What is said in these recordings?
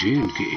J&K।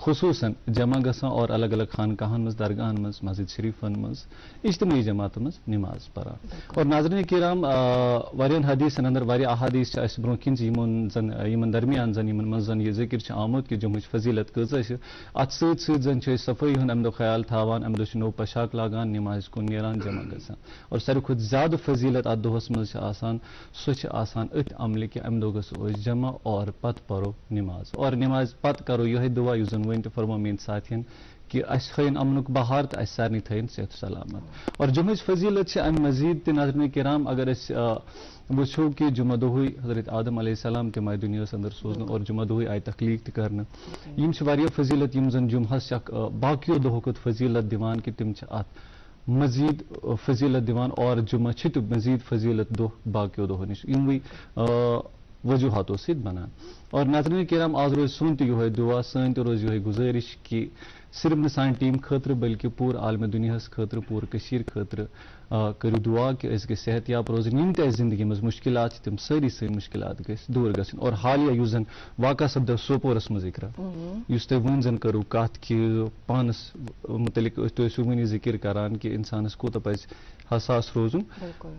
خصوصاً جمع گژھان اور الگ الگ خانقاہن مز درگاہن مز مسجد شریفن مز اجتماعی جماعت مز نماز پران اور ناظرین کرام واریاہن حدیثن اندر واریاہ احادیث اس برو کن یمن درمیان زن یمن مز زن یہ ذکر آمد کہ جمعچ فضیلت کۭژاہ ات ست ست زن صفائی ہند امہ دہ خیال تھاوان امہ دہ نو پشاک لاگان نماز کن نیران جمع گژھان اور ساروی کھۄتہٕ زیادٕ فضیلت ات دۄہس مز آسان سۄ چھِ آسان أتھۍ عملہِ کہ امہ دۄہ گژھو أسۍ جمع اور پتہٕ پرو نماز اور نماز پتہٕ کرو یہے دعا یُس زن ون تہِ فرمو میٲنۍ ساتھین کہ اس تھٲیِن امنُک بہار تو اس سارنٕے تھٲیِن صحت سلامت اور جمعچ فضیلت چھِ امہِ مزید تہِ ناظرین کرام اگر أسۍ وٕچھو کہ جمعہ دۄہٕے حضرت آدم علیہ السلام تِم آیہِ دُنیاہس اندر سوزنہٕ اور جمعہ دۄہٕے آیہِ تخلیق تہِ کرنہٕ یِم چھِ واریاہ فضیلت یِم زن جمعہس چھِ اکھ باقیو دۄہو کھۄتہٕ فضیلت دِوان کہ تِم چھِ اتھ مزید فضیلت دِوان اور جمعہ چھِ تہِ مزید فضیلت دۄہ باقیو دۄہو نِش یِموٕے وجوہاتو سۭتۍ بنان اور ناظرین کرام آز روز سون تہِ یِہوٚے دعا سٲنۍ تہِ روز یِہوٚے گُزٲرِش کہ صرف نہٕ سانہِ ٹیٖم خٲطرٕ بلکہ پوٗرٕ عالمہِ دُنیاہس خٲطرٕ پوٗرٕ کٔشیٖرِ خٲطرٕ کٔرِو دعا کہ أسۍ گٔژھۍ صحت یاب روزٕنۍ یِم تہِ اَسہِ زندگی منٛز مُشکلات چھِ تِم سٲری سٲنۍ مُشکلات گٔژھۍ دوٗر گژھٕنۍ اور حالیہ یُس زن واقعہ سپدیو سوپورس منٛز اِقرا یُس تۄہہِ وۄنۍ زن کٔرٕو کتھ کہ پانس متعلق تُہۍ ٲسِو وٕنی ذِکر کران کہ انسانس کوٗتاہ پزِ حساس روزُن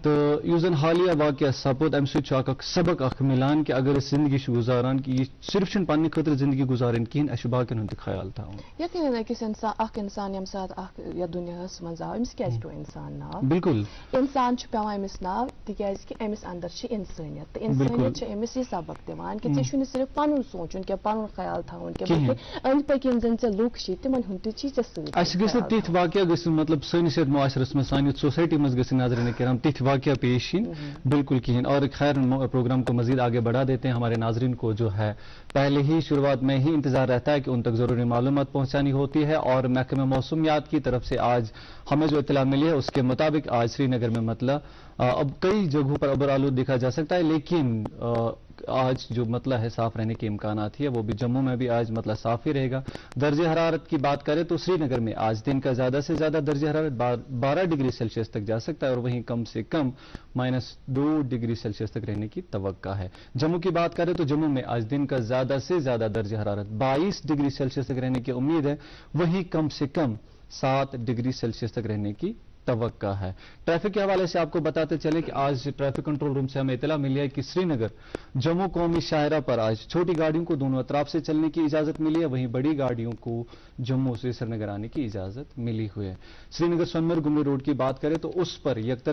تہٕ یُس زن حالیہ واقعہ سپُد امہِ سۭتۍ چھُ اکھ سبق اکھ مِلان کہ اگر أسۍ زندگی چھِ گُزاران کہ یہِ صرف چھُنہٕ پننہِ خٲطرٕ زندگی گُزارٕنۍ کِہیٖنۍ اَسہِ چھُ باقین ہُنٛد تہِ خیال تھاوُن یقیناً أکِس اکھ انسان ییٚمہِ ساتہٕ اکھ یتھ دُنیاہس منٛز آو أمِس کیازِ پیوٚو انسان ناو بالکل انسان چھُ پیوان أمِس ناو تِکیازِ کہِ أمِس اندر چھِ انسٲنیت تہٕ انسٲنیت چھِ أمِس یہِ سبق دِوان کہِ ژےٚ چھُنہٕ صرف پنُن سونٛچُن کینٛہہ پنُن خیال تھاوُن کینٛہہ بلکہِ أنٛدۍ پٔکۍ یِم زن ژےٚ لُکھ چھِ تِمن ہُنٛد تہِ چھی ژےٚ سۭتۍ اَسہِ گٔژھۍ نہٕ تِتھۍ واقعہ گٔژھِنۍ مطلب سٲنِس یتھ معاشرس منٛز سانہِ سوسائٹی منٛز گٔژھِنۍ ناظرین کرام تِتھۍ واقعہ پیش یِنۍ بالکل کہیٖنۍ اور خیر پروگرام کو مزید آگے بڑھا دیتے ہیں ہمارے ناظرین کو جو ہے پہلے ہی شروعات میں ہی انتظار رہتا ہے کہ ان تک ضروری معلومات پہنچانی ہوتی ہے اور محکمہ موسمیات کی طرف سے آج ہمیں جو اطلاع ملی ہے اس کے مطابق آج سری نگر میں مطلع اب کئی جگہوں پر ابر آلود دیکھا جا سکتا ہے لیکن آج جو مطلع ہے صاف رہنے کے امکانات ہی ہے وہ بھی جموں میں بھی آج مطلع صاف ہی رہے گا درجہ حرارت کی بات کریں تو سری نگر میں آج دن کا زیادہ سے زیادہ درجہ حرارت 12 ڈگری سیلسیس تک جا سکتا ہے اور وہیں کم سے کم -2 ڈگری سیلسیس تک رہنے کی توقع ہے جموں کی بات کریں تو جموں میں آج دن کا زیادہ سے زیادہ درجہ حرارت 22 ڈگری سیلسیس تک رہنے کی امید ہے وہیں کم سے کم 7 ڈگری سیلسیس تک رہنے کی توقع ہے ٹریفک کے حوالے سے آپ کو بتاتے چلیں کہ آج ٹریفک کنٹرول روم سے ہمیں اطلاع ملی ہے کہ سری نگر جموں قومی شاہراہ پر آج چھوٹی گاڑیوں کو دونوں اطراف سے چلنے کی اجازت ملی ہے وہیں بڑی گاڑیوں کو جموں سے سری نگر آنے کی اجازت ملی ہوئی ہے سری نگر سونمرگ گمری روڈ کی بات کریں تو اس پر یک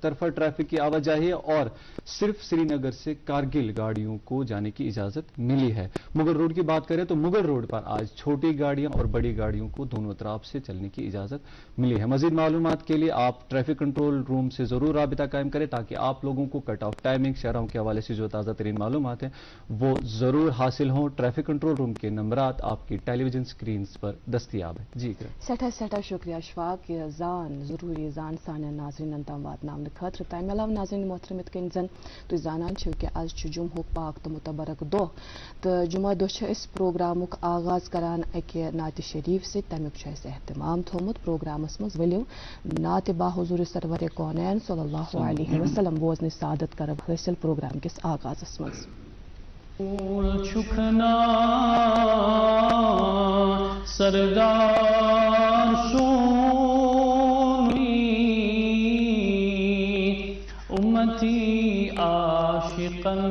طرفہ ٹریفک کی آواجاہی ہے اور صرف سری نگر سے کارگل گاڑیوں کو جانے کی اجازت ملی ہے مغل روڈ کی بات کریں تو مغل روڈ پر آج چھوٹی گاڑیاں اور بڑی گاڑیوں کو دونوں اطراف سے چلنے کی اجازت ملی ہے مزید معلومات کے لیے آپ ٹریفک کنٹرول روم سے ضرور رابطہ قائم کریں تاکہ آپ لوگوں کو کٹ آف ٹائمنگ شہروں کے حوالے سے جو تازہ ترین معلومات ہیں وہ ضرور حاصل ہوں ٹریفک کنٹرول روم کے نمبرات آپ کی ٹیلی ویژن سکرینز پر دستیاب ہے جی سٹھا شکریہ اشفاق یہ ضروری زان سان ناظرین تام واتناؤن خاطر تمہ علاوہ ناظرین محترم ات کن زن تھی زانان کہ آج جمعہ پاک تو متبرک دہ تو جمعہ دہ پروگرامک آغاز کران اکہ نعت شریف سے تمیک اہتمام تھومت پروگرامس مز ولو نعت با حضور سرور کونین صلی اللہ علیہ وسلم بوزن سعادت کرب حاصل پروگرام کس آغازس مز چھکنا سردار سونی امتی عاشقن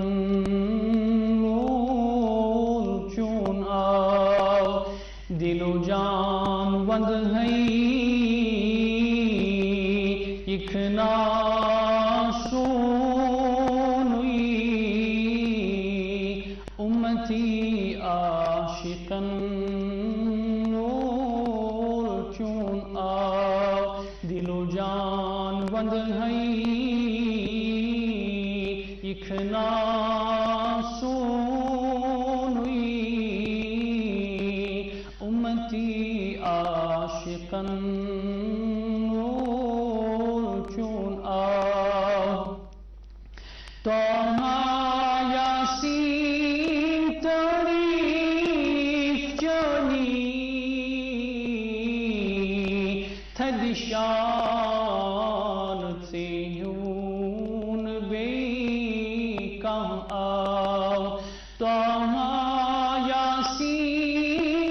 نور چون آو دل و جان وند ہے اکھنا عاشقن نور چون آ دل و جان وند ہے اکھنا سونی امتی عاشقن نور چون آ تو شان سے یون بے کہاں آؤ تو Yasin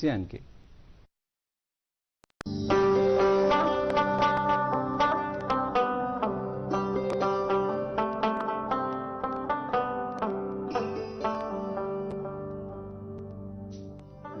J&K।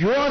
UR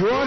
UR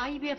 IVF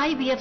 IVF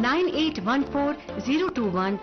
9814-021-991।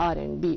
R&B,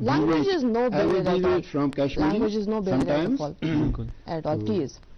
Language is no barrier at all. From Kashmiri. Language is no barrier at all. Please.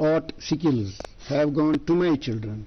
art skills have gone to my children,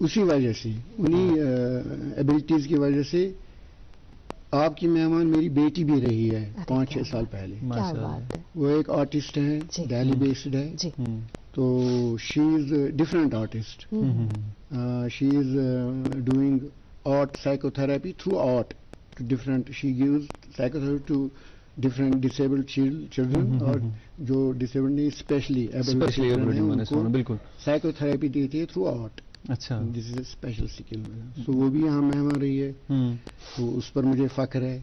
اسی وجہ سے انہی ایبلٹیز کی وجہ سے آپ کی مہمان میری بیٹی بھی رہی ہے 5-6 سال پہلے. کیا بات ہے. وہ ایک آرٹسٹ ہیں, دہلی بیسڈ ہے. تو she is different artist. She is doing art psychotherapy through art to different. She gives psychotherapy to different disabled children, اور جو ڈسیبلڈ نہیں اسپیشلی بالکل سائیکو تھراپی دیتی ہے تھرو آرٹ. اچھا, دس از اے اسپیشل اسکل. سو وہ بھی یہاں مہمان رہی ہے, تو اس پر مجھے فخر ہے.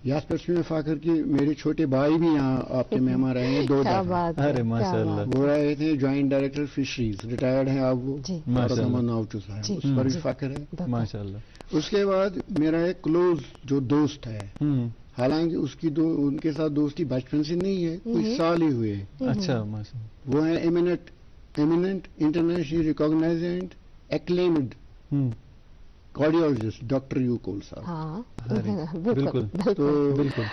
یا اس میں فخر کہ میرے چھوٹے بھائی بھی یہاں آپ کے مہمان رہے ہیں 2 دفعہ. ارے ماشاء اللہ. وہ رہے تھے جوائنٹ ڈائریکٹر فشریز, ریٹائرڈ ہیں آپ وہ, اس پر بھی فخر ہے ماشاء اللہ. اس کے بعد میرا ایک کلوز جو دوست ہے, حالانکہ اس کی ان کے ساتھ دوستی بچپن سے نہیں ہے, کچھ سال ہی ہوئے. اچھا ماشاء اللہ. وہ ہے eminent internationally recognized and acclaimed cardiologist doctor یوکول صاحب. بالکل. تو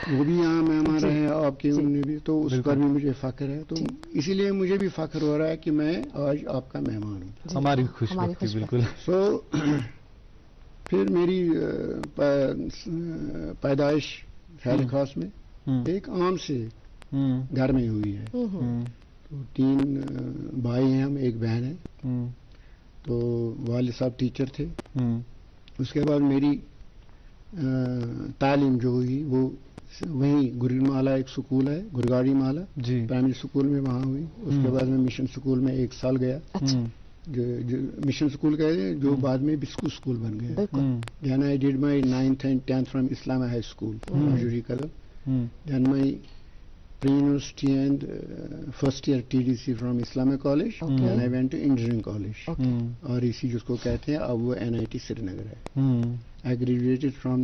وہ بھی یہاں مہمان رہے ہیں آپ کے, انہوں نے بھی, تو اس پر بھی مجھے فخر ہے. تو اسی لیے مجھے بھی فخر ہو رہا ہے کہ میں آج آپ کا مہمان ہوں. ہماری خوش بختی. بالکل. سو پھر میری پیدائش خیر خاص میں ایک عام سے گھر میں ہوئی ہے. تو 3 بھائی ہیں ہم, ایک بہن ہے. تو والد صاحب ٹیچر تھے. اس کے بعد میری تعلیم جو ہوئی وہ وہیں گری مالا ایک سکول ہے, گرگاڑی مالا پرائمری سکول میں, وہاں ہوئی. اس کے بعد میں مشن سکول میں 1 سال گیا, جو مشن سکول کہتے ہیں, جو بعد میں بسکو سکول بن گیا. Then I did my 9th and 10th from Islamia high school, جوری قدم. Then my pre-university and first year TDC from Islamic College, and I went to engineering college. اور اسی جس کو کہتے ہیں اب وہ NIT سری نگر ہے. I graduated from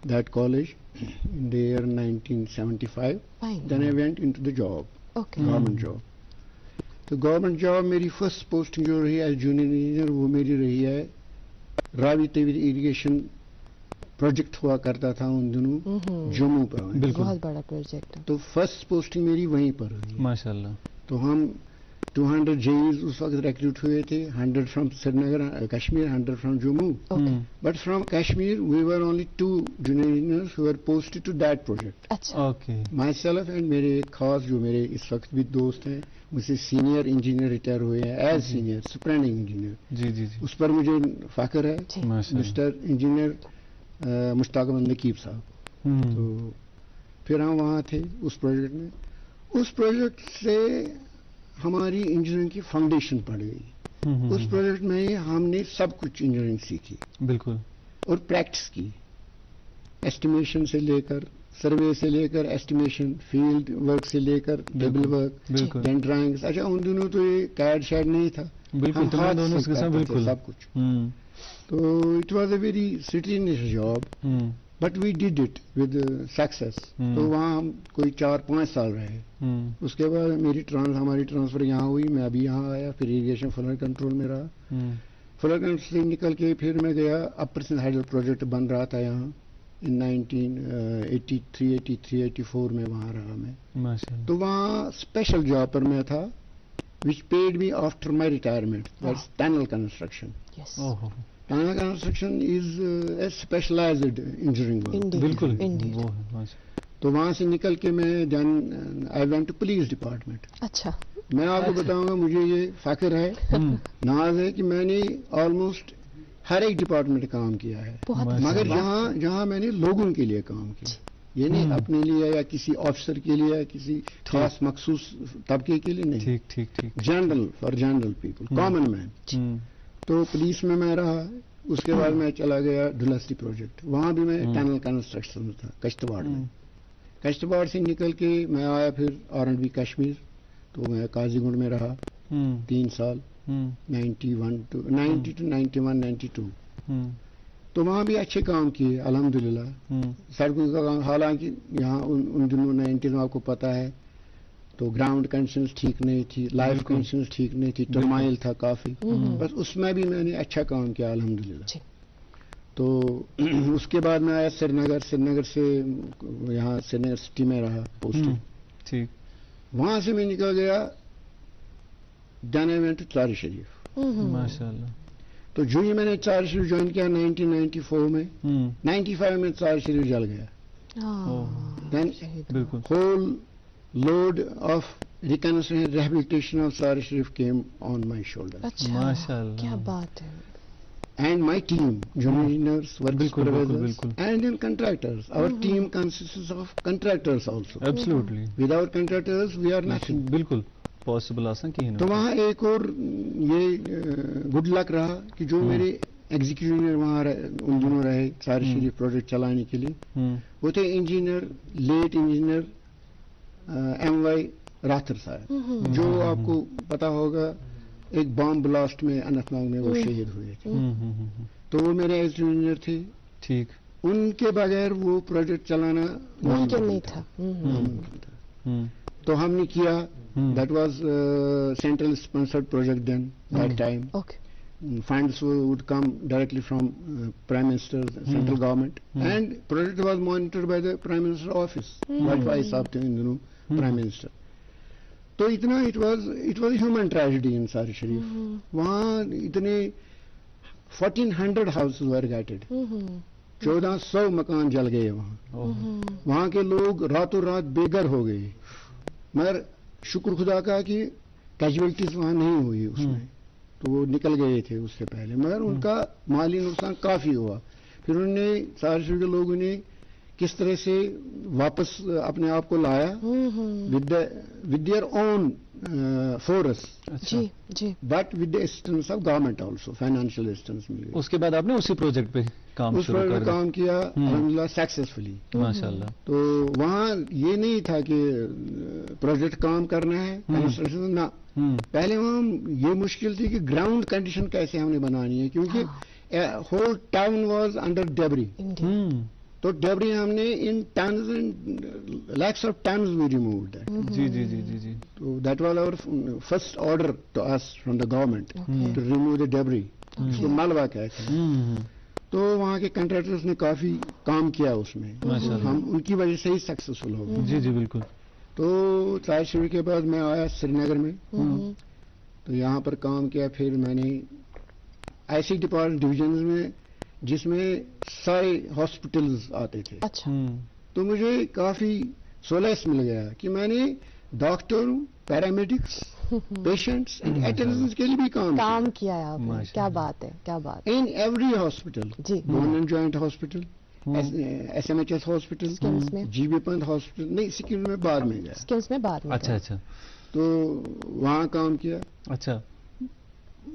that college in the year 1975. Then I went into the job, government job. تو گورنمنٹ جاب میری فرسٹ پوسٹنگ جو رہی ایز جونیئر انجینئر, وہ میری رہی ہے راوی طویل اریگیشن پروجیکٹ ہوا کرتا تھا ان دنوں جموں پر. بالکل, بہت بڑا پروجیکٹ. تو فرسٹ پوسٹنگ میری وہیں پر ہوئی ماشاء اللہ. تو ہم 200 JEs اس وقت ریکروٹ ہوئے تھے, 100 from Srinagar Kashmir, 100 from Jammu. But from Kashmir we were only 2 junior engineers who were posted to that project. Myself and میرے ایک خاص جو میرے اس وقت بھی دوست ہیں, مجھ سے سینئر انجینئر ریٹائر ہوئے ہیں ایز سینئر سپرینڈنگ انجینئر. جی. اس پر مجھے فخر ہے. مسٹر انجینئر مشتاق احمد نقیب صاحب. تو پھر ہم وہاں تھے اس پروجیکٹ میں. اس پروجیکٹ سے ہماری انجینئرنگ کی فاؤنڈیشن پڑ گئی. اس پروجیکٹ میں ہم نے سب کچھ انجینئرنگ سیکھی. بالکل. اور پریکٹس کی, ایسٹیمیشن سے لے کر سروے سے لے کر ایسٹیمیشن, فیلڈ ورک سے لے کر ٹیبل ورک, دین ڈرائنگس. اچھا ان دنوں تو یہ کیڈ شیڈ نہیں تھا, بالکل سب کچھ. تو it was a very strenuous job, but we did it with success. تو وہاں ہم کوئی 4-5 سال رہے. اس کے بعد ہماری ٹرانسفر یہاں ہوئی, میں ابھی یہاں آیا, پھر اریگیشن فلڈ کنٹرول میں رہا. فلڈ کنٹرول سے نکل کے پھر میں گیا اپر سندھ ہائیڈل پروجیکٹ بن رہا تھا یہاں 1983, 83, 84 میں وہاں رہا میں. تو وہاں اسپیشل جاب پر میں تھا which paid me after my retirement. That's tunnel construction. Yes. Tunnel construction is a specialized engineering work. بالکل. تو وہاں سے نکل کے میں then I went to police department. اچھا. میں آپ کو بتاؤں گا, مجھے یہ فخر ہے, ناز ہے کہ میں نے آلموسٹ ہر ایک ڈپارٹمنٹ کام کیا ہے, مگر جہاں میں نے لوگوں کے لیے کام کیا, یہ نہیں اپنے لیے یا کسی آفیسر کے لیے یا کسی خاص مخصوص طبقے کے لیے نہیں. ٹھیک. General, for general people, common man. تو پولیس میں رہا. اس کے بعد میں چلا گیا ڈلسٹی پروجیکٹ, وہاں بھی میں ٹنل کنسٹرکشن میں تھا کشتواڑ میں. کشتواڑ سے نکل کے میں آیا پھر R&B کشمیر, تو میں قاضی گنڈ میں رہا 3 سال, 90 to 91, 92. تو وہاں بھی اچھے کام کیے الحمدللہ. سڑکوں کا کام, حالانکہ یہاں ان دنوں 90 میں آپ کو پتہ ہے تو گراؤنڈ کنڈیشنز ٹھیک نہیں تھی, لائف کنڈیشنز ٹھیک نہیں تھی, ٹرمائل تھا کافی, بس اس میں بھی میں نے اچھا کام کیا الحمدللہ. تو اس کے بعد میں آیا سری نگر سے یہاں سری نگر سٹی میں رہا پوسٹ. وہاں سے میں نکل گیا, دین آئی وینٹ ٹو تلاری شریف. ماشاء اللہ. تو جو ہی میں نے چار شریف جوائن کیا 1994 میں 95 میں چار شریف جل گیا. دین بالکل whole load of reconstruction and rehabilitation of Sar Sharif came on my shoulders. اچھا ماشاءاللہ. کیا بات ہے. And my team, junior engineers, work بالکل supervisors, بالکل. and then contractors. Our team consists of contractors also. Absolutely Without contractors, we are nothing. بالکل possible آسان کہیں تو وہاں ایک اور یہ گڈ لک رہا کہ جو میرے ایگزیکٹو انجینئر وہاں ان دنوں رہے سار شریف پروجیکٹ چلانے کے لیے وہ تھے engineer late engineer M Y Rather صاحب جو آپ کو پتا ہوگا ایک بام بلاسٹ میں اننت ناگ میں وہ شہید ہوئے تھے. تو وہ میرے ایگزیکٹو انجینئر تھے. ٹھیک. ان کے بغیر وہ پروجیکٹ چلانا ممکن نہیں تھا. تو ہم نے کیا. That was central sponsored project then, that time. Okay. Funds would come directly from Prime Minister, central government. And project was monitored by the Prime Minister's office. Vajpayee Saab the, Prime Minister. تو اتنا it was a human tragedy in Sar Sharif. وہاں اتنے 1400 houses were gutted. 1400 مکان جل گئے وہاں. وہاں کے لوگ راتوں رات بے گھر ہو گئے. مگر شکر خدا کا کہ کیجویلٹیز وہاں نہیں ہوئی اس میں. تو وہ نکل گئے تھے اس سے پہلے مگر ان کا مالی نقصان کافی ہوا. پھر انہوں نے سار شریف کے لوگوں نے کس طرح سے واپس اپنے آپ کو لایا ود دیئر اون فورس جی جی but with the assistance of government also financial assistance مل گئی. اس کے بعد آپ نے اسی پروجیکٹ پہ کام اس شروع پر کر کام کیا الحمدللہ سکسیسفلی. ماشاءاللہ. تو وہاں یہ نہیں تھا کہ پروجیکٹ کام کرنا ہے کنسٹرکشن نہ. پہلے وہاں یہ مشکل تھی کہ گراؤنڈ کنڈیشن کیسے ہم نے بنانی ہے کیونکہ whole town was under debris. تو ڈیبری ہم نے ان tons lakhs of tons we removed that. جی جی جی جی جی. تو that was our first order to us from the government to remove the debris. اس کو ملبہ کہتے ہیں. تو وہاں کے کنٹریکٹرز نے کافی کام کیا اس میں. ہم ان کی وجہ سے ہی سکسیسفل ہو گئے. جی جی بالکل. تو سار شریف کے بعد میں آیا سری نگر میں. تو یہاں پر کام کیا. پھر میں نے ایسی ڈپارٹمنٹ ڈویژنز میں جس میں سارے ہاسپٹلز آتے تھے. اچھا. تو مجھے کافی سولیس مل گیا کہ میں نے doctor paramedics patients and attendants کے لیے بھی کام کیا ہے آپ نے. کیا بات ہے کیا بات. In every hospital G bone and joint hospital S M H S hospital G B Pant hospital نہیں سکمز میں بعد میں گیا. اسکمز میں بعد میں. اچھا اچھا. تو وہاں کام کیا. اچھا.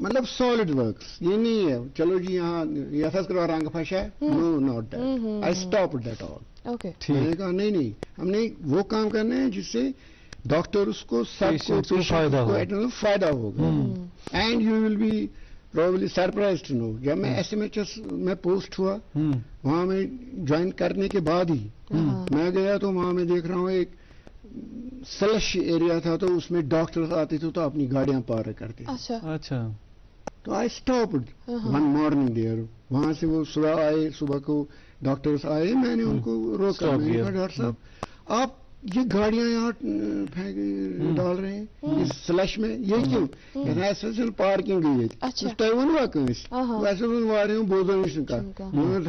مطلب سالڈ ورکس. یہ نہیں ہے چلو جی یہاں یس کرو رنگ پھنسا ہے. No not that. I stop that all. Okay. میں نے کہا نہیں ہم نے وہ کام کرنا ہے جس سے ڈاکٹرس کو سب کو فائدہ ہوگا. And you will be probably surprised to know جب میں ایس ایم ایچ ایس میں پوسٹ ہوا وہاں میں جوائن کرنے کے بعد ہی میں گیا تو وہاں میں دیکھ رہا ہوں ایک سلش ایریا تھا تو اس میں ڈاکٹرز آتے تھے تو اپنی گاڑیاں پارک کرتے. اچھا. تو آئی اسٹاپڈ ون مارننگ دیئر. وہاں سے وہ صبح آئے صبح کو ڈاکٹرز آئے. میں نے ان کو روکا. میں نے کہا ڈاکٹر صاحب آپ یہ گاڑیاں یہاں ڈال رہے ہیں اس سلش میں یہ کیوں پارکنگ گئی ویسے بوزن کا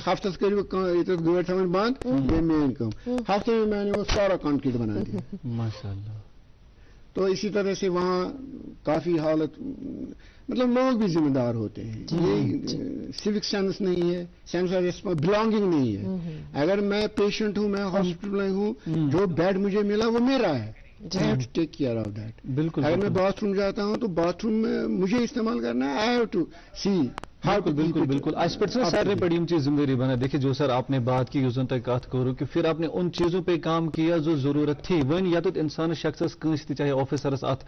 ہفتس کرو گاڑی تھوان بند یہ مین کام. ہفتے میں میں نے وہ سارا کانکریٹ بنا دیا. ماشاء اللہ. تو اسی طرح سے وہاں کافی حالت مطلب لوگ بھی ذمہ دار ہوتے ہیں. یہ سیوک سینس نہیں ہے. سینس آف بلانگنگ نہیں ہے. اگر میں پیشنٹ ہوں میں ہاسپٹل میں ہوں جو بیڈ مجھے ملا وہ میرا ہے. I have to take care of that. بالکل. اگر میں باتھ روم جاتا ہوں تو باتھ روم میں مجھے استعمال کرنا ہے. I have to see. بالکل بالکل. آج پر سارے بڑی چیز ذمہ داری بنا. دیکھیے جو سر آپ نے بات کی اس تک کت کرو کہ پھر آپ نے ان چیزوں پہ کام کیا جو ضرورت تھی. ون یت انسان شخص کنس تہ چاہے آفیسرس ات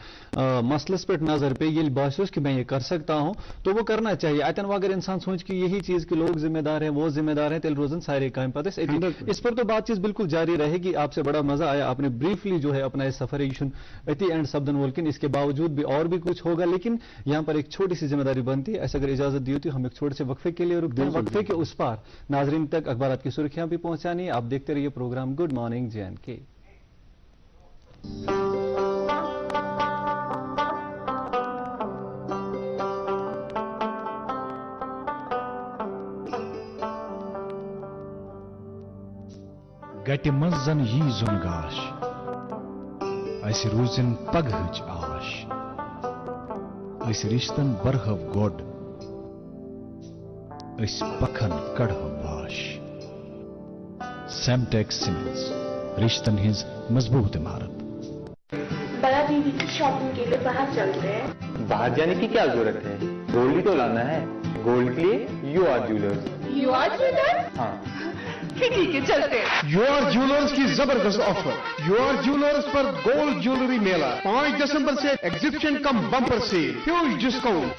مسلس پہ نظر پہ یل باسیوس کہ میں یہ کر سکتا ہوں تو وہ کرنا چاہیے. اتن وہ اگر انسان سوچ کہ یہی چیز کہ لوگ ذمہ دار ہیں وہ ذمہ دار ہیں تیل روزن سارے کام پتہ. اس پر تو بات چیز بالکل جاری رہے گی. آپ سے بڑا مزہ آیا. آپ نے بریفلی جو ہے اپنا یہ سفر اتی اینڈ سبدن وولکن. اس کے باوجود بھی اور بھی کچھ ہوگا لیکن یہاں پر ایک چھوٹی سی ذمہ داری بنتی ہے. ایسے اگر اجازت دی ہوتی ہم ایک چھوٹے سے وقفے کے لیے رکتے ہیں. وقفے کے اس پار ناظرین تک اخبارات کی سرخیاں بھی پہنچانی ہے. آپ دیکھتے رہیے پروگرام گڈ مارننگ JNK. گٹہِ منٛز زن یی زوٚن گاش اَسہِ روٗزِن پگہٕچ آش أسۍ رِشتن برہو گۄڈ أسۍ پکھن کڑہو واش سیمٹیک سیمنٹس رشتن ہٕنٛز مضبوط عمارت بڑا دیدی کی شاپنگ کے لیے باہر چلتے ہیں. باہر جانے کی کیا ضرورت ہے؟ گولڈ ہی تو لانا ہے. گولڈ کے لیے U R jewellers. U R jewellers? ہاں ٹھیک ہے چلتے ہیں. یو آر جیولرز کی زبردست آفر. یو آر جیولرز پر گولڈ جیولری میلہ 5 دسمبر سے exhibition cum bumper sale huge discount.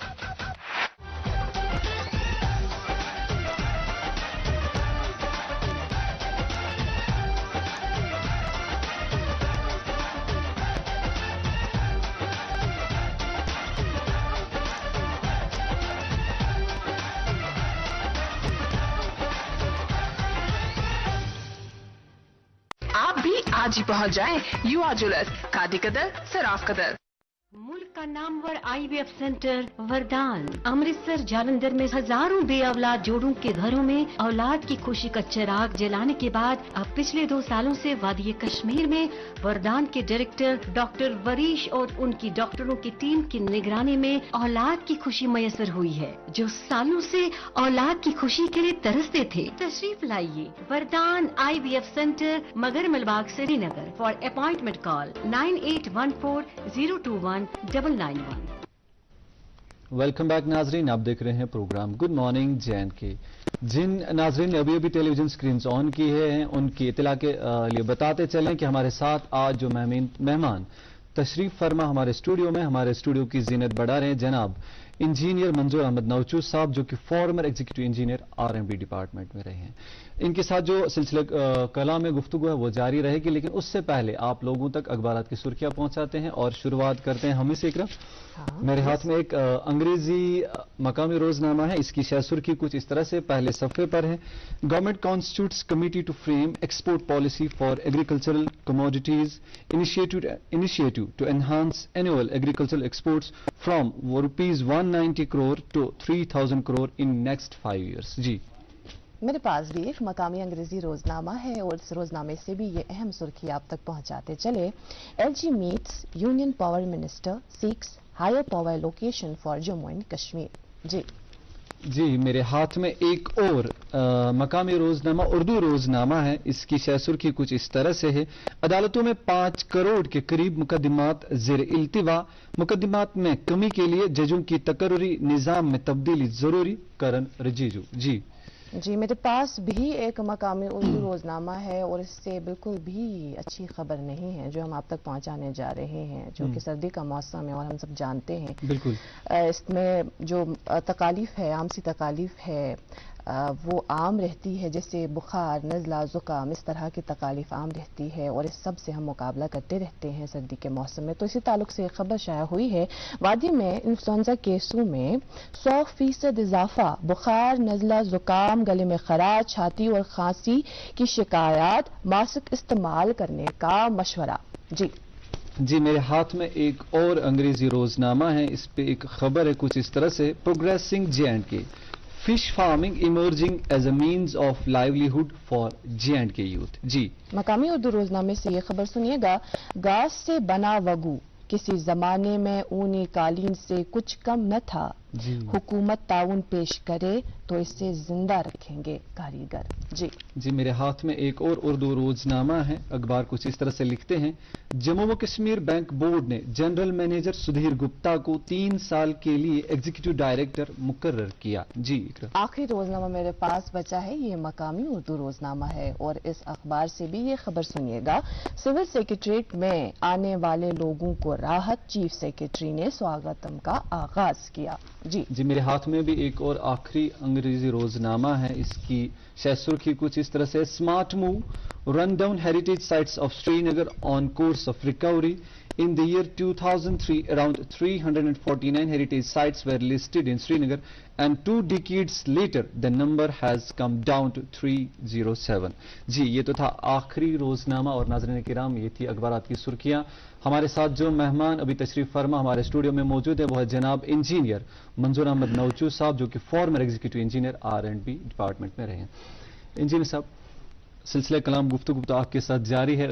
آپ بھی آج ہی پہنچ جائیں یو آر جیولرز، کادی قدر سراف قدر. ملک کا نامور آئی وی ایف سینٹر وردان امرتسر جالندھر میں ہزاروں بے اولاد جوڑوں کے گھروں میں اولاد کی خوشی کا چراغ جلانے کے بعد اب پچھلے 2 سالوں سے وادی کشمیر میں وردان کے ڈائریکٹر ڈاکٹر وریش اور ان کی ڈاکٹروں کی ٹیم کی نگرانی میں اولاد کی خوشی میسر ہوئی ہے. جو سالوں سے اولاد کی خوشی کے لیے ترستے تھے، تشریف لائیے وردان آئی وی ایف سینٹر مگر Malbagh Srinagar. For appointment call 9814021991. Welcome back ناظرین، آپ دیکھ رہے ہیں programme good morning J and K. جن ناظرین نے ابھی ابھی ٹیلی ویژن سکرینز آن کی ہیں ان کی اطلاع کے لیے بتاتے چلیں کہ ہمارے ساتھ آج جو مہمان تشریف فرما ہمارے اسٹوڈیو کی زینت بڑھا رہے ہیں جناب انجینئر منظور احمد نوچو صاحب، جو کہ farmer executive engineer R&B department میں رہے ہیں. ان کے ساتھ جو سلسلہ کلام میں گفتگو ہے وہ جاری رہے گی، لیکن اس سے پہلے آپ لوگوں تک اخبارات کی سرخیاں پہنچاتے ہیں اور شروعات کرتے ہیں ہمیں سے. اکرم، میرے ہاتھ میں ایک انگریزی مقامی روزنامہ ہے. اس کی شہ سرخی کچھ اس طرح سے پہلے صفحے پر ہے: government constitutes committee to frame export policy for agricultural commodities initiative to enhance annual agricultural exports from ₹190 crore to 3,000 crore in next 5 years. جی میرے پاس بھی ایک مقامی انگریزی روزنامہ ہے اور اس روزنامے سے بھی یہ اہم سرخی آپ تک پہنچاتے چلے: LG meets Union Power Minister seeks higher power location for Jammu and Kashmir. جی میرے ہاتھ میں ایک اور مقامی روزنامہ اردو روزنامہ ہے. اس کی شہ سرخی کچھ اس طرح سے ہے: عدالتوں میں 5 کروڑ کے قریب مقدمات زیر التوا، مقدمات میں کمی کے لیے ججوں کی تقرری نظام میں تبدیلی ضروری، کرن رجیجو. جی میرے پاس بھی ایک مقامی اردو روزنامہ ہے اور اس سے بالکل بھی اچھی خبر نہیں ہے جو ہم آپ تک پہنچانے جا رہے ہیں، جو کہ سردی کا موسم ہے اور ہم سب جانتے ہیں. بالکل اس میں جو تکالیف ہے، عام سی تکالیف ہے، وہ عام رہتی ہے، جیسے بخار، نزلہ، زکام، اس طرح کی تکالیف عام رہتی ہے اور اس سب سے ہم مقابلہ کرتے رہتے ہیں سردی کے موسم میں. تو اسی تعلق سے خبر شائع ہوئی ہے: وادی میں انفلوئنزا کیسوں میں 100% اضافہ، بخار، نزلہ، زکام، گلے میں خراش، چھاتی اور کھانسی کی شکایات، ماسک استعمال کرنے کا مشورہ. جی میرے ہاتھ میں ایک اور انگریزی روزنامہ ہے. اس پہ ایک خبر ہے کچھ اس طرح سے: progressing J&K fish farming emerging as a means of livelihood for J&K youth. جی مقامی اردو روزنامے سے یہ خبر سنیے گا: گاس سے بنا وگو کسی زمانے میں اونی قالین سے کچھ کم نہ تھا، حکومت تعاون پیش کرے تو اسے زندہ رکھیں گے کاریگر. جی میرے ہاتھ میں ایک اور اردو روزنامہ ہے. اخبار کچھ اس طرح سے لکھتے ہیں: جموں و کشمیر بینک بورڈ نے جنرل مینیجر سدھیر گپتا کو 3 سال کے لیے ایگزیکٹو ڈائریکٹر مقرر کیا. جی آخری روزنامہ میرے پاس بچا ہے، یہ مقامی اردو روزنامہ ہے اور اس اخبار سے بھی یہ خبر سنیے گا: سول سیکریٹریٹ میں آنے والے لوگوں کو راحت، چیف سیکریٹری نے سواگتم کا آغاز کیا. جی میرے ہاتھ میں بھی ایک اور آخری انگریزی روزنامہ ہے. اس کی شہ سرخی کچھ اس طرح سے: smart move, run down heritage sites of Sri Nagar on course of recovery. In the year 2003, around 349 heritage sites were listed in Srinagar, and 2 decades later, the number has come down to 307. جی یہ تو تھا آخری روزنامہ. اور ناظرین کرام، یہ تھی اخبارات کی سرخیاں. ہمارے ساتھ جو مہمان ابھی تشریف فرما ہمارے اسٹوڈیو میں موجود ہے وہ ہے جناب انجینئر منظور احمد نوچو صاحب، جو کہ farmer executive engineer R&B department میں رہے ہیں. انجینئر صاحب، سلسلہ کلام گفتگو تو آپ کے ساتھ جاری ہے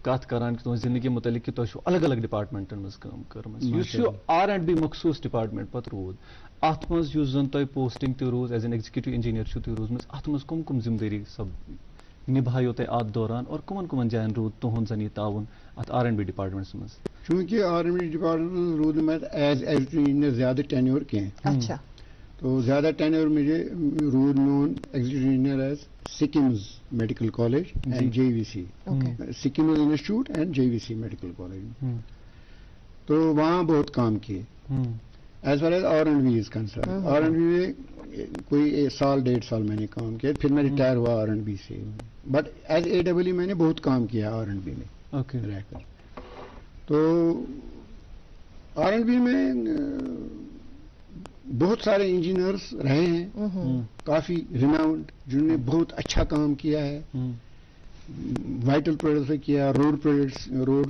کات کران کہ زندگی متعلق کہ تھی الگ الگ ڈپارٹمنٹن مز کام کرم R&B مخصوص ڈپارٹمنٹ پتہ رود ات مز زن تہ پوسٹنگ تہ روز ایز این ایگزیکٹو انجینئر تہ روزمت ات مز کم کم ذمہ داری سب نبھائیو تہ ات دوران اور کمن کمن جائن رود تہد زن یہ تعاون ات R&B ڈپارٹمنٹس مز؟ چونکہ R&B ڈپارٹمنٹ رود میں ایز انجینئر زیادہ ٹینیور کی اچھا تو زیادہ ٹینیور مجھے رود میون executive engineer as SKIMS medical college and JVC SKIMS institute and JVC medical college تو وہاں بہت کام کیے as well as R&B as concern R&B میں کوئی سال 1.5 سال میں نے کام کیا پھر میں ریٹائر ہوا R&B سے بٹ ایز AWE میں نے بہت کام کیا R&B میں رہ کر تو R&B میں بہت سارے انجینئرس رہے ہیں کافی ریماؤنڈ جنہوں نے بہت اچھا کام کیا ہے وائٹل پروجیکٹس پہ کیا روڈ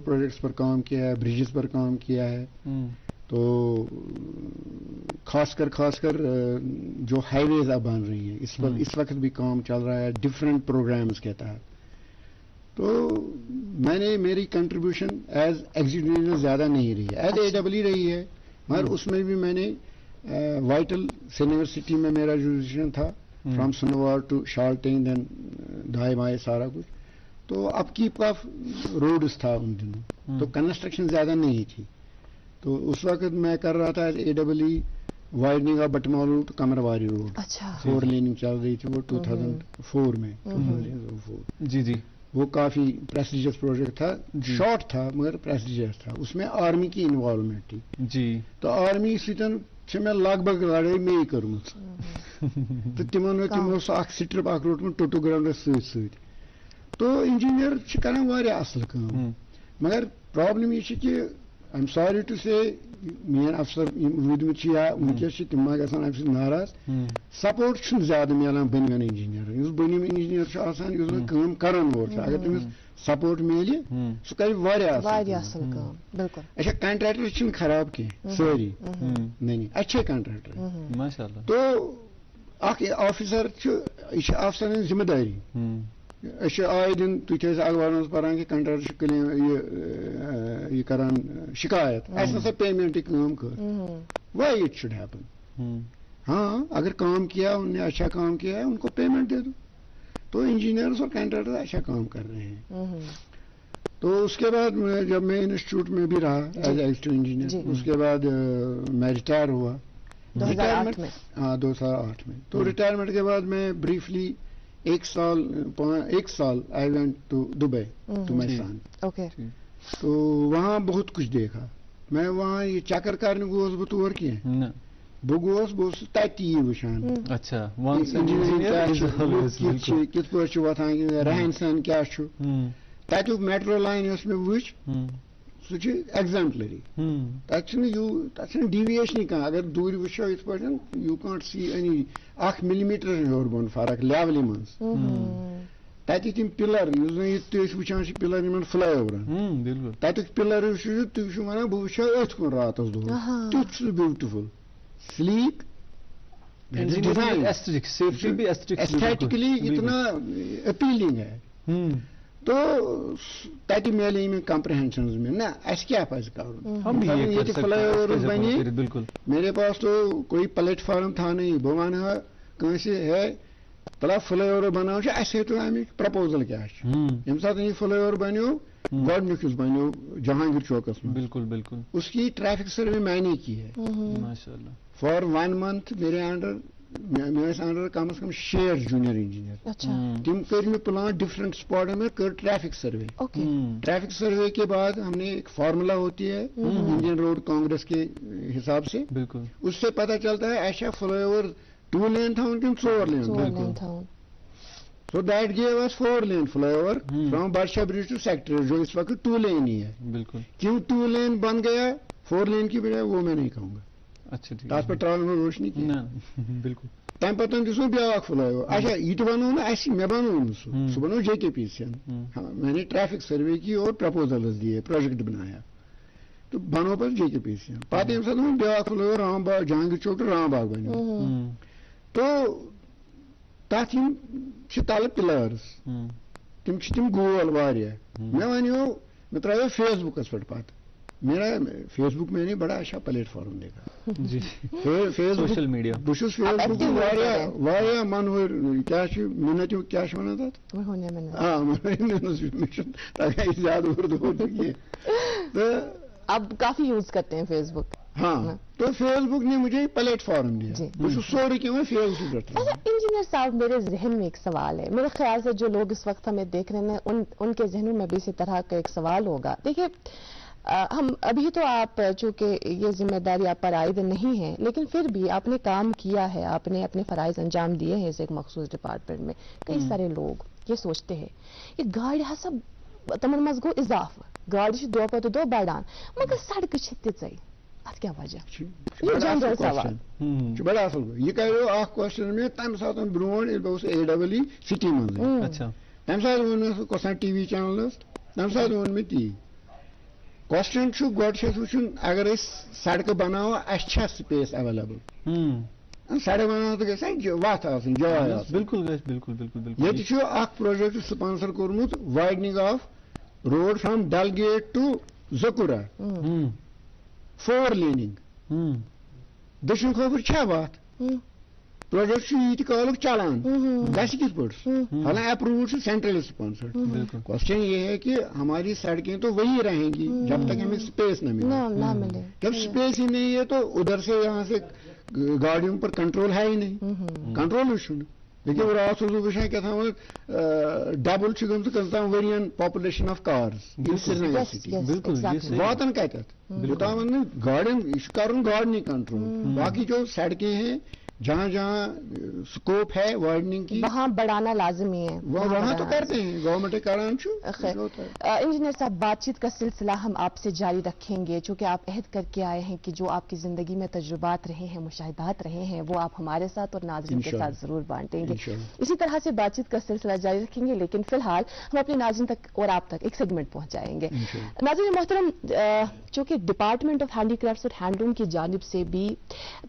پروجیکٹس پر کام کیا ہے بریجز پر کام کیا ہے تو خاص کر جو ہائی ویز اب بن رہی ہیں اس وقت بھی کام چل رہا ہے ڈفرینٹ پروگرامز کے تحت تو میں نے میری کنٹریبیوشن ایز ایگزیکٹو زیادہ نہیں رہی ہے ایز AWE رہی ہے مگر اس میں بھی میں نے وائٹل سری نگر سٹی میں میرا جوریسڈکشن تھا فرام سنوار ٹو شالٹنگ دین دھائی مائے سارا کچھ تو اپ کیپ آف روڈز تھا ان دنوں تو کنسٹرکشن زیادہ نہیں تھی تو اس وقت میں کر رہا تھا AWE widening of Batmaloo to Qamarwari road 4 laning چل رہی تھی وہ 2004 میں جی وہ کافی پریسٹیجس پروجیکٹ تھا شارٹ تھا مگر پریسٹیجس تھا اس میں آرمی کی انوالومنٹ تھی جی تو آرمی سۭتۍ میں لگ بھگ لڑائی میں کٔرمٕژ تو تمو سُہ اکھ سٹرپ اکھ روٹمُت ٹوٹو گراؤنڈس سۭتۍ تو انجینئر چھِ کران واریاہ اصل کٲم مگر پرابلم یہ چھِ کہ آئی ایم سوری ٹو سے میٲنۍ افسر یِم روٗدمٕتۍ چھِ یا وٕنکیٚس چھِ تِم ما گژھان اَمہِ سۭتۍ ناراض سپورٹ چھُنہٕ زیادٕ میلان بٔنۍمٮ۪ن انجینئرن یُس بٔنِم انجینئر چھُ آسان یُس زن کٲم کران وول چھُ اگر تٔمِس سپورٹ میلہِ سُہ کرِ واریاہ اصل کٲم اچھا کنٹریکٹر چھِنہٕ خراب کینٛہہ سٲری نہیں اچھے کنٹریکٹر ماشاء اللہ تو اکھ آفیسر چھُ یہِ چھِ آفسرن ہٕنٛز ذمہٕ دٲری أسۍ چھِ آے دِن تُہۍ چھِ أسۍ اخبارن منٛز پران کہِ کنٹریکٹر چھُ کلیم یہِ کران شکایت اَسہِ نسا پیمنٹٕے کٲم کٔر وائی اٹ شوڈ ہیپن ہاں اگر کام کیا انہوں نے اچھا کام کیا ہے ان کو پیمنٹ دے دو تو انجینئرس اور کنٹریکٹر اچھا کام کر رہے ہیں تو اس کے بعد جب میں انسٹیٹیوٹ میں بھی رہا ایز ایگزیکٹو انجینئر اس کے بعد میں ریٹائر ہوا 2008 میں تو ریٹائرمنٹ کے بعد میں بریفلی ایک سال I went to Dubai to my son تو وہاں بہت کچھ دیکھا میں وہاں یہ چکر کرنے گوس بہٕ تور کینٛہہ بہٕ اوسُس تتی یہِ وٕچھان کِتھ پٲٹھۍ چھُ وۄتھان رہن سہن کیاہ چھُ تتیُک میٹرو لائن یۄس مےٚ وٕچھ سُہ چھُ ایگزامپلری تتہِ چھُنہٕ ڈیویشنٕے کانٛہہ اگر دوٗرِ وٕچھو یِتھ پٲٹھۍ یوٗ کانٹ سی اینی 1 مِلِمیٖٹر ہیوٚر بۄن فرق لیولہِ منٛز تتہِ تِم پِلر یُس زن ییٚتہِ تہِ أسۍ وٕچھان چھِ پِلر یِمن فلاے اوورن تتیُک پِلر وٕچھو تُہۍ چھِو ونان بہٕ وٕچھٕ ہا أتھۍ کُن راتس دۄہس تیُتھ چھُ بیوٹِفل سلیک ایسٹھیٹکلی اتنا اپیلنگ ہے تو تتہِ میلے مےٚ کمپریہنشنز میں نہ اَسہِ کیٛاہ پزِ کرُن ییٚتہِ فلاے اوورز بنے میرے پاس تو کوئی پلیٹ فارم تھا نہیں بہٕ ونہٕ ہا کٲنٛسہِ ہے تلا فلاے اوور بناو چھُ اَسہِ ہیٚتو اَمِکۍ پرپوزل کیٛاہ چھِ ییٚمہِ ساتہٕ یہِ فلاے اوور بنیو گۄڈنیُک یُس بنیو جہانگیر چوکس منٛز بالکل اس کی ٹریفک سروے میں نے کی ہے فار 1 month میرے انڈر مےٚ ٲسۍ انڈر کم از کم 6 جونیئر انجینئر تم کٔرۍ مےٚ پلان ڈفرنٹ اسپاٹن میں کٔر ٹریفک سروے ٹریفک سروے کے بعد ہم نے ایک فارمولا ہوتی ہے انڈین روڈ کانگریس کے حساب سے بالکل اس سے پتہ چلتا ہے ایسا فلائی اوور 2 لین تھاؤن کن 4 لین تھاؤن so that give us 4 lane flyover from Badshah bridge to sector جو اس وقت 2 لین ہی ہے بالکل کیوں 2 لین بن گیا 4 لین کی بجائے وہ میں نہیں کہوں گا اچھا تاس پر ٹرال میں روشنی کی بالکل تم پتن دس بیاکھ فلائی اوور اچھا یہ تو بنو نا اسی میں بنو سو بنو JKP سے ہاں میں نے ٹریفک سروے کی اور پرپوزلز دیے پروجیکٹ بنایا تو بنو پر JKP سے پتہ ییٚمہِ ساتہٕ بیاکھ فلائی اوور رام باغ جہانگیر چوک رام باغ بنو تو تتھ یِم چھِ تلہٕ پِلٲرٕس تم گول واریاہ میں ونیو میں ترایو فیس بکس پہ پتہ میرا فیس بک میں نے بڑا اچھا پلیٹ فارم دیکھا جی فیس سوشل میڈیا بہت فیس بک واریاہ منہور کیا منت کیا ونان تک ہاں زیادہ اردو تو اب کافی یوز کرتے ہیں فیس بک. ہاں تو فیس بک نے مجھے پلیٹ فارم دیا بس سوري کیوں فیس بک رکھتا. انجینئر صاحب میرے ذہن میں ایک سوال ہے, میرے خیال سے جو لوگ اس وقت ہمیں دیکھ رہے ہیں ان کے ذہنوں میں بھی اسی طرح کا ایک سوال ہوگا. دیکھیے ہم ابھی تو آپ چونکہ یہ ذمہ داری آپ پر عائد نہیں ہے, لیکن پھر بھی آپ نے کام کیا ہے, آپ نے اپنے فرائض انجام دیے ہیں اس ایک مخصوص ڈپارٹمنٹ میں. کئی سارے لوگ یہ سوچتے ہیں کہ گاڑی ہسا تمن مز گو اضافہ, گاڑی دہ پتہ دہ بڑان مگر سڑکہ تیژے ات کیا وجہ یہ جنرل سوال بڑا اصل یہ کرو اخ کوسچن میں تمہ سات برون بہت AEE سٹی من اچھا تمہ سات ون کسان ٹی وی چینل تمہ سات ون میں تی کوسچن گۄڈٕ چھُ اَسہِ وٕچھُن اگر أسۍ سڑکہٕ بناوو اَسہِ چھا سپیس ایویلیبل سڑک بناوو تہٕ گژھِ وتھ آسٕنۍ جاے آسٕنۍ بالکل بالکل بالکل بالکل ییٚتہِ چھُ اکھ پروجیکٹ سپانسر کوٚرمُت widening of road from Dal gate to Zakura 4 laning دٔچھُن کھوفر چھا وتھ پروجیکٹ ییٖتہِ کالُک چلان گژھِ کِتھ پٲٹھۍ حالانکہ اپرووڈ چھُ سینٹرل سپانسرڈ. کوسچن یہ ہے کہ ہماری سڑکیں تو وہی رہیں گی جب تک ہمیں اسپیس نہ ملے. جب اسپیس ہی نہیں ہے تو ادھر سے یہاں سے گاڑیوں پر کنٹرول ہے ہی نہیں, کنٹرول چھُنہٕ. لیکن رات اوسُس وٕچھان کیٛاہ تام ڈبل چھُ گٔمٕژ کٔژتام ؤرین population of cars in Srinagar city واتن کتٮ۪تھ یوٚتام نہٕ گاڑین یہ چھُ کرُن گاڑنٕے کنٹرول. باقی جو سڑکیں ہیں جہاں جہاں سکوپ ہے وائڈنگ کی وہاں بڑھانا لازمی ہے, وہاں تو کرتے ہیں گورنمنٹ کران. انجینئر صاحب بات چیت کا سلسلہ ہم آپ سے جاری رکھیں گے, چونکہ آپ عہد کر کے آئے ہیں کہ جو آپ کی زندگی میں تجربات رہے ہیں, مشاہدات رہے ہیں, وہ آپ ہمارے ساتھ اور ناظرین کے ساتھ ضرور بانٹیں گے. اسی طرح سے بات چیت کا سلسلہ جاری رکھیں گے, لیکن فی الحال ہم اپنے ناظرین تک اور آپ تک ایک سیگمنٹ پہنچائیں گے. ناظرین محترم, چونکہ ڈپارٹمنٹ آف ہینڈی کرافٹس اور ہینڈلوم کی جانب سے بھی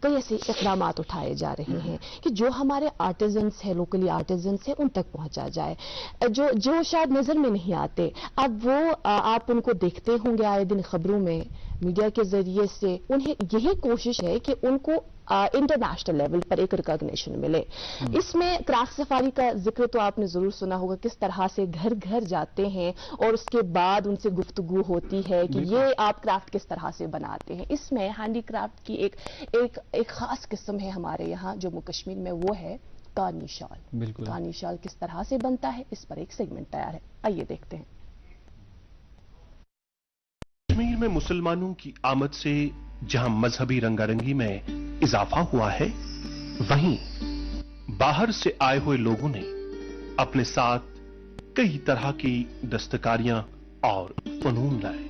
کئی ایسے اقدامات اٹھائے جا رہے ہیں کہ جو ہمارے آرٹیزنس ہیں, لوکلی آرٹیزنس ہیں, ان تک پہنچا جائے. جو شاید نظر میں نہیں آتے, اب وہ آپ ان کو دیکھتے ہوں گے آئے دن خبروں میں, میڈیا کے ذریعے سے. انہیں یہی کوشش ہے کہ ان کو انٹرنیشنل لیول پر ایک ریکگنیشن ملے. اس میں کرافٹ سفاری کا ذکر تو آپ نے ضرور سنا ہوگا, کس طرح سے گھر گھر جاتے ہیں اور اس کے بعد ان سے گفتگو ہوتی ہے کہ یہ آپ کرافٹ کس طرح سے بناتے ہیں. اس میں ہینڈی کرافٹ کی ایک خاص قسم ہے ہمارے یہاں جموں کشمیر میں, وہ ہے کانی شال. بالکل کانی شال کس طرح سے بنتا ہے, اس پر ایک سیگمنٹ تیار ہے, آئیے دیکھتے ہیں. کشمیر میں مسلمانوں کی آمد سے جہاں مذہبی رنگا رنگی میں اضافہ ہوا ہے, وہیں باہر سے آئے ہوئے لوگوں نے اپنے ساتھ کئی طرح کی دستکاریاں اور فنون لائے.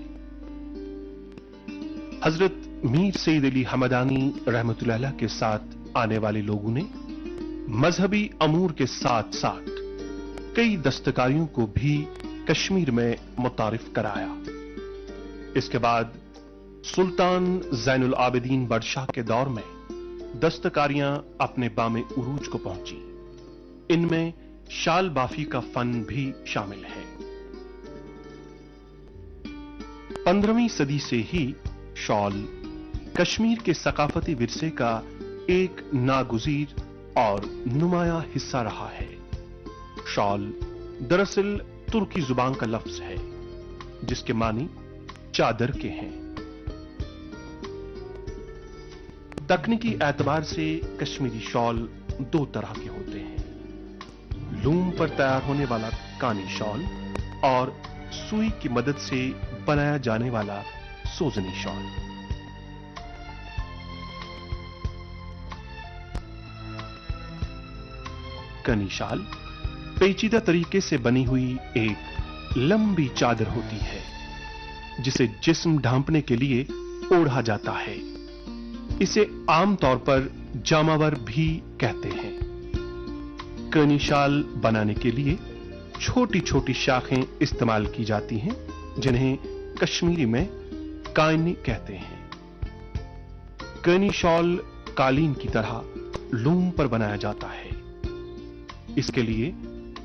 حضرت میر سید علی حمدانی رحمت اللہ علیہ کے ساتھ آنے والے لوگوں نے مذہبی امور کے ساتھ ساتھ کئی دستکاریوں کو بھی کشمیر میں متعارف کرایا. اس کے بعد سلطان زین العابدین بادشاہ کے دور میں دستکاریاں اپنے بام عروج کو پہنچی. ان میں شال بافی کا فن بھی شامل ہے. 15ویں صدی سے ہی شال کشمیر کے ثقافتی ورثے کا ایک ناگزیر اور نمایاں حصہ رہا ہے. شال دراصل ترکی زبان کا لفظ ہے جس کے معنی چادر کے ہیں. تکنیکی اعتبار سے کشمیری شال 2 طرح کے ہوتے ہیں, لوم پر تیار ہونے والا کانی شال اور سوئی کی مدد سے بنایا جانے والا سوزنی شال. کانی شال پیچیدہ طریقے سے بنی ہوئی ایک لمبی چادر ہوتی ہے جسے جسم ڈھانپنے کے لیے اوڑھا جاتا ہے. اسے عام طور پر جاماور بھی کہتے ہیں. کانی شال بنانے کے لیے چھوٹی چھوٹی شاخیں استعمال کی جاتی ہیں جنہیں کشمیری میں کائنی کہتے ہیں. کانی شال قالین کی طرح لوم پر بنایا جاتا ہے. اس کے لیے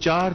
4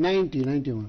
91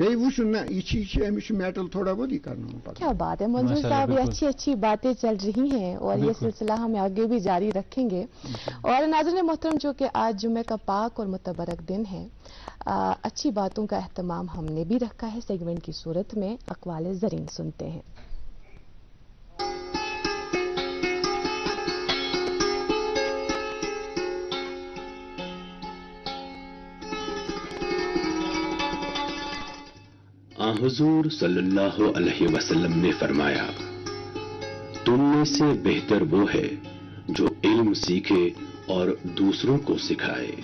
بیٚیہِ وٕچھُن نہ یہِ چھِ أمِس چھُ میٹل تھوڑا بہت یہِ کرناوُن پَتہٕ. کیا بات ہے منظور صاحب، یہ اچھی اچھی باتیں چل رہی ہیں اور یہ سلسلہ ہم آگے بھی جاری رکھیں گے. اور ناظرین محترم، جو کہ آج جمعہ کا پاک اور متبرک دن ہے، اچھی باتوں کا اہتمام ہم نے بھی رکھا ہے. سیگمنٹ کی صورت میں اقوال زرین سنتے ہیں. حضور صلی اللہ علیہ وسلم نے فرمایا، تم میں سے بہتر وہ ہے جو علم سیکھے اور دوسروں کو سکھائے.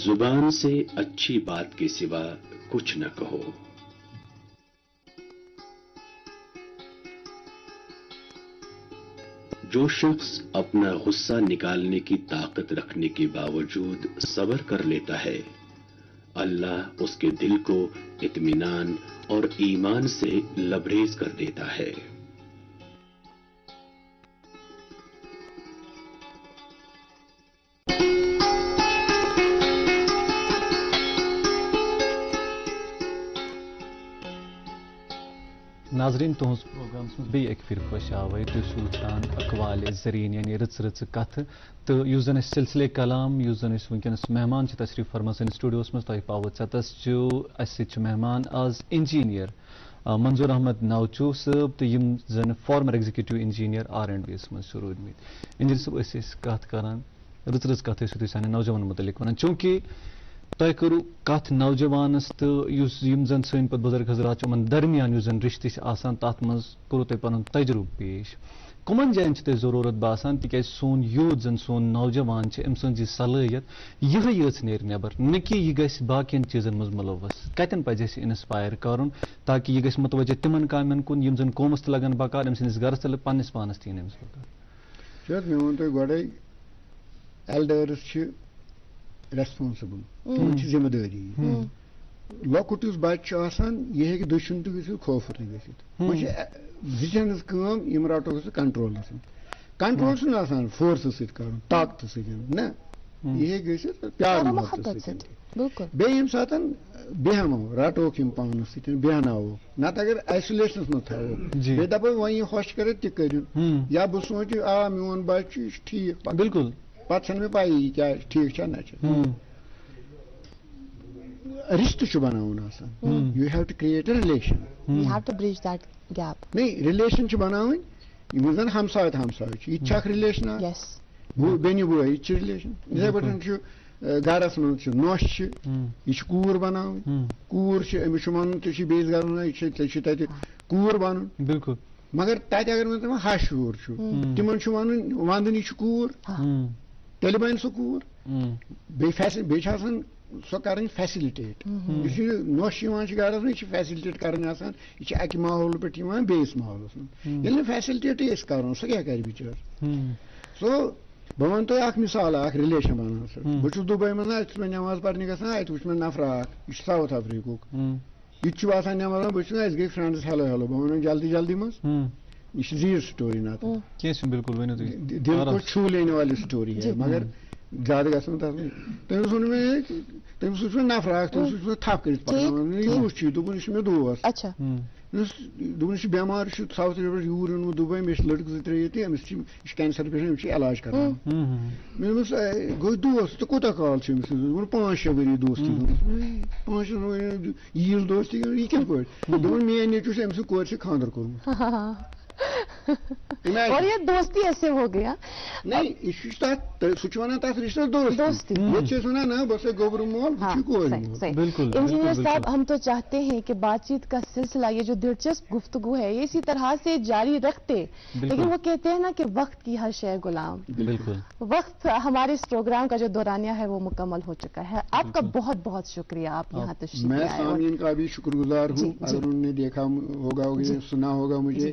زبان سے اچھی بات کے سوا کچھ نہ کہو. جو شخص اپنا غصہ نکالنے کی طاقت رکھنے کے باوجود صبر کر لیتا ہے، اللہ اس کے دل کو اطمینان اور ایمان سے لبریز کر دیتا ہے. ناظرین تہذ پروگرامس مز بیٚیہِ اکہِ پھِرِ خوش آوے تُہۍ چھِو وٕچھان اقوال زریٖن یعنی رٕژ کتھٕ تہٕ یُس زن اَسہِ سلسلے کلام یُس زن أسۍ وٕنکیٚنس مہمان چھِ تشریٖف فرما سٲنِس سٹوڈیوس منٛز تۄہہِ پاوٕ ژٮ۪تس چھُ اَسہِ سۭتۍ چھُ مہمان آز انجیٖنیر منظور احمد ناوچوٗ صٲب تہٕ یِم زن فارمر ایگزیکٹو انجیٖنیر R&B یس منٛز چھِ روٗدمٕتۍ. انجیٖنیر صٲب ٲسۍ أسۍ کتھ کران رٕژ کتھ ٲسِو تُہۍ سانٮ۪ن نوجوانن متعلق ونان چوٗنکہِ تۄہہِ کٔرٕو کتھ نوجوانس تہٕ یِم زن سٲنۍ پتہٕ بُزرگ حضرات چھِ یِمن درمیان یُس زن رشتہٕ چھِ آسان تتھ منٛز کوٚروٕ تۄہہِ پنُن تجرُبہٕ پیش. کٕمن جاین چھِ تۄہہِ ضروٗرت باسان تِکیازِ سون یوٗتھ زن سون نوجوان چھِ أمۍ سٕنٛز یہِ صلٲحیت یِہے یٲژ نیرِ نٮ۪بر نہ کہِ یہِ گژھِ باقین چیٖزن منٛز مُلوث. کتٮ۪ن پزِ اَسہِ اِنسپایر کرُن تاکہِ یہِ گژھِ متوجہ تِمن کامٮ۪ن کُن یِم زن قومس تہِ لگن بکار أمۍ سٕنٛدِس گرس تہِ پننِس پانس تہِ یِن أمِس بکار. مےٚ ووٚن تۄہہِ گۄڈے ایلڈٲرٕس چھِ ریسپانسبل، تِمن چھِ ذمہٕ دٲری. لۄکُٹ یُس بچہِ چھُ آسان یہِ ہیٚکہِ دٔچھُن تہِ گٔژھِتھ کھوفر تہِ گٔژھِتھ. وۄنۍ چھِ زِچھن ہٕنٛز کٲم یِم رٹوکھ سُہ کنٹرولس منٛز. کنٹرول چھُنہٕ آسان فورسہٕ سۭتۍ کرُن طاقتہٕ سۭتۍ نہ، یہِ ہیٚکہِ گٔژھِتھ پیار محبتہٕ سۭتۍ. بیٚیہِ ییٚمہِ ساتہٕ بیٚہمو رٹوکھ یِم پانس سۭتۍ بیٚہناووکھ، نتہٕ اگر آیسولیشنس منٛز تھاووکھ بیٚیہِ دپو وۄنۍ یہِ ہۄچھ کٔرِتھ تہِ کٔرِن یا بہٕ سونٛچہِ میون بچہِ چھُ یہِ چھُ ٹھیٖک بالکل پتہٕ چھنہٕ مےٚ پایی یہِ کیٛاہ ٹھیٖک چھا نہ چھِ. رشتہٕ چھُ بناوُن آسان. یوٗ have two create a relation. نہیں رِلیشن چھِ بناوٕنۍ یِم زن ہمساے تہٕ ہمساے چھِ. یہِ تہِ چھِ اکھ رِلیشن اکھ بیٚنہِ بٲے یہِ تہِ چھِ رِلیشن. یِتھٕے پٲٹھۍ چھُ گرس منٛز چھِ نۄش چھِ یہِ چھِ کوٗر بناوٕنۍ. کوٗر چھِ أمِس چھُ ونُن ژےٚ چھُے بیٚیِس گرس منٛز ژےٚ چھُ تتہِ کوٗر بنُن. بالکل. مگر تتہِ اگر وۄنۍ تِمن ہش شوٗر چھُ تِمن چھُ ونُن ونٛدٕ یہِ چھِ کوٗر تیٚلہِ بنہِ سۄ کوٗر. بیٚیہِ چھِ آسان سۄ کرٕنۍ فیسلٹیٹ. یُس یہِ نۄش یِوان چھِ گرس منٛز یہِ چھِ فیسلٹیٹ کرٕنۍ آسان. یہِ چھِ اکہِ ماحولہٕ پٮ۪ٹھ یِوان بیٚیِس ماحولس منٛز. ییٚلہِ نہٕ فیسلٹیٹٕے أسۍ کرو سُہ کیٛاہ کرِ بِچٲر. سو بہٕ ونہٕ تۄہہِ اکھ مثال اکھ رِلیشن بناونہٕ سۭتۍ. بہٕ چھُس دُبے منٛز اَتہِ چھُس مےٚ نٮ۪ماز پرنہِ گژھان اَتہِ وٕچھ مےٚ نفرا اکھ یہِ چھُ ساوُتھ افریٖقہُک. یہِ تہِ چھُ آسان نٮ۪ماز بہٕ چھُس اَسہِ گٔے فرینڈٕس ہیلو بہٕ ونہٕ جلدی منٛز یہ زیٖر سٹوری نتہٕ دل کو چھو لینے والی سٹوری ہے مگر زیادہ گژھن تتھ تٔمِس ووٚن مےٚ تٔمِس وٕچھ مےٚ نفر اکھ تٔمِس وٕچھ مےٚ تھپھ کٔرِتھ پکناوان. یہِ کُس چھُ دوٚپُن یہِ چھُ مےٚ دوس. دوٚپُن یہِ چھُ بٮ۪مار یہِ چھُ ساوُتھ پٮ۪ٹھ یوٗرۍ اوٚنمُت دُبے مےٚ چھِ لڑکہٕ 2-3 ییٚتہِ أمِس چھِ یہِ چھُ کینسر پیشنٹ أمِس چھِ علاج کران. مےٚ دوٚپمَس گوٚو دوس ژٕ کوٗتاہ کال چھُ أمِس دوٚپُن 5-6 ؤری دوستی گٔمٕژ. 5-6 ؤری ییٖژ دوستی گٔمٕژ یہِ کِتھ پٲٹھۍ. دوٚپُن میٛٲنۍ نیٚچوٗ چھُ أمۍ سٕنٛدِ کورِ چھِ خانٛدر کوٚرمُت. اور یہ دوستی ایسے ہو گیا. نہیں یہ سہ چھ ونان تتھ رشتہ دوستی یہ چھ ونان نا بس گوبر مول بالکل. انجینئر صاحب ہم تو چاہتے ہیں کہ بات چیت کا سلسلہ یہ جو دلچسپ گفتگو ہے یہ اسی طرح سے جاری رکھتے لیکن وہ کہتے ہیں نا کہ وقت کی ہر شے غلام. بالکل وقت ہمارے اس پروگرام کا جو دورانیہ ہے وہ مکمل ہو چکا ہے. آپ کا بہت بہت شکریہ آپ یہاں تشریف لائے. میں سامعین کا بھی شکر گزار ہوں. اگر انہوں نے دیکھا ہوگا سنا ہوگا مجھے